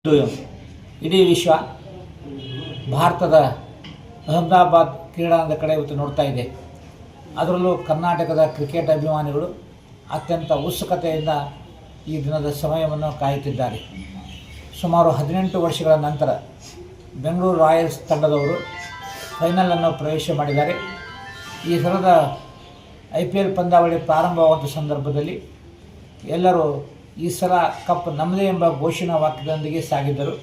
ಇದು ಇಡೀ ವಿಶ್ವ ಭಾರತದ ಅಹಮದಾಬಾದ್ ಕ್ರೀಡಾಂಗಣದ ಕಡೆ ಇವತ್ತು ನೋಡ್ತಾ ಇದೆ. ಅದರಲ್ಲೂ ಕರ್ನಾಟಕದ ಕ್ರಿಕೆಟ್ ಅಭಿಮಾನಿಗಳು ಅತ್ಯಂತ ಉತ್ಸುಕತೆಯಿಂದ ಈ ದಿನದ ಸಮಯವನ್ನು ಕಾಯುತ್ತಿದ್ದಾರೆ. ಸುಮಾರು 18 ವರ್ಷಗಳ ನಂತರ ಬೆಂಗಳೂರು ರಾಯಲ್ಸ್ ತಂಡದವರು ಫೈನಲನ್ನು ಪ್ರವೇಶ ಮಾಡಿದ್ದಾರೆ. ಈ ಸಲದ IPL ಪಂದ್ಯಾವಳಿ ಪ್ರಾರಂಭವಾದ ಸಂದರ್ಭದಲ್ಲಿ ಎಲ್ಲರೂ ಈ ಸಲ ಕಪ್ ನಮ್ಮದೇ ಎಂಬ ಘೋಷಣಾ ವಾಕ್ಯದೊಂದಿಗೆ ಸಾಗಿದ್ದರು.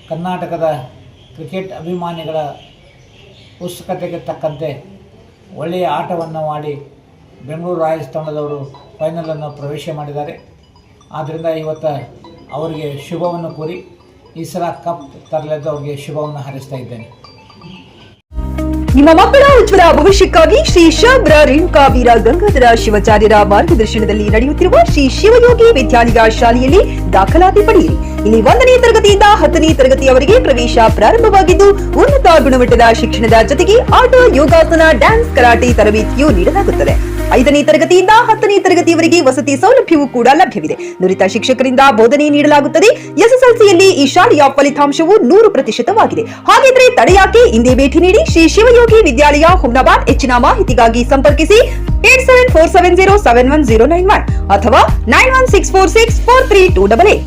ಕರ್ನಾಟಕದ ಕ್ರಿಕೆಟ್ ಅಭಿಮಾನಿಗಳ ಉತ್ಸುಕತೆಗೆ ತಕ್ಕಂತೆ ಒಳ್ಳೆಯ ಆಟವನ್ನು ಮಾಡಿ ಬೆಂಗಳೂರು ರಾಯಲ್ಸ್ ತಂಡದವರು ಫೈನಲನ್ನು ಪ್ರವೇಶ ಮಾಡಿದ್ದಾರೆ. ಆದ್ದರಿಂದ ಇವತ್ತು ಅವರಿಗೆ ಶುಭವನ್ನು ಕೋರಿ ಈ ಸಲ ಕಪ್ ತರಲೆಂದು ಅವರಿಗೆ ಶುಭವನ್ನು ಹಾರೈಸ್ತಾ ಇದ್ದೇನೆ. ನಿಮ್ಮ ಮಕ್ಕಳ ಉಜ್ವಲ ಭವಿಷ್ಯಕ್ಕಾಗಿ ಶ್ರೀ ಶಾಬ್ರ ರೇಣುಕಾ ವೀರ ಗಂಗಾಧರ ಶಿವಾಚಾರ್ಯರ ಮಾರ್ಗದರ್ಶನದಲ್ಲಿ ನಡೆಯುತ್ತಿರುವ ಶ್ರೀ ಶಿವಯೋಗಿ ವಿದ್ಯಾಲಯ ಶಾಲೆಯಲ್ಲಿ ದಾಖಲಾತಿ ಪಡೆಯಿರಿ. ಇಲ್ಲಿ 1ನೇ ತರಗತಿಯಿಂದ 10ನೇ ತರಗತಿಯವರೆಗೆ ಪ್ರವೇಶ ಪ್ರಾರಂಭವಾಗಿದ್ದು ಉನ್ನತ ಗುಣಮಟ್ಟದ ಶಿಕ್ಷಣದ ಜೊತೆಗೆ ಆಟ, ಯೋಗಾಸನ, ಡ್ಯಾನ್ಸ್, ಕರಾಟೆ ತರಬೇತಿಯೂ ನೀಡಲಾಗುತ್ತದೆ. 5ನೇ ತರಗತಿಯಿಂದ 10ನೇ ತರಗತಿಯವರೆಗೆ ವಸತಿ ಸೌಲಭ್ಯವೂ ಕೂಡ ಲಭ್ಯವಿದೆ. ನುರಿತ ಶಿಕ್ಷಕರಿಂದ ಬೋಧನೆ ನೀಡಲಾಗುತ್ತದೆ. SSLCಯಲ್ಲಿ ಈ ಶಾಲೆಯ ಫಲಿತಾಂಶವು 100%ವಾಗಿದೆ. ಹಾಗಿದ್ರೆ ತಡೆಯಾಕೆ? ಇಂದೇ ಭೇಟಿ ನೀಡಿ ಶ್ರೀ ಶಿವಯೋಗಿ ವಿದ್ಯಾಲಯ, ಹುಮ್ನಾಬಾದ್. ಹೆಚ್ಚಿನ ಮಾಹಿತಿಗಾಗಿ ಸಂಪರ್ಕಿಸಿ 8747071091 ಅಥವಾ 9164643288.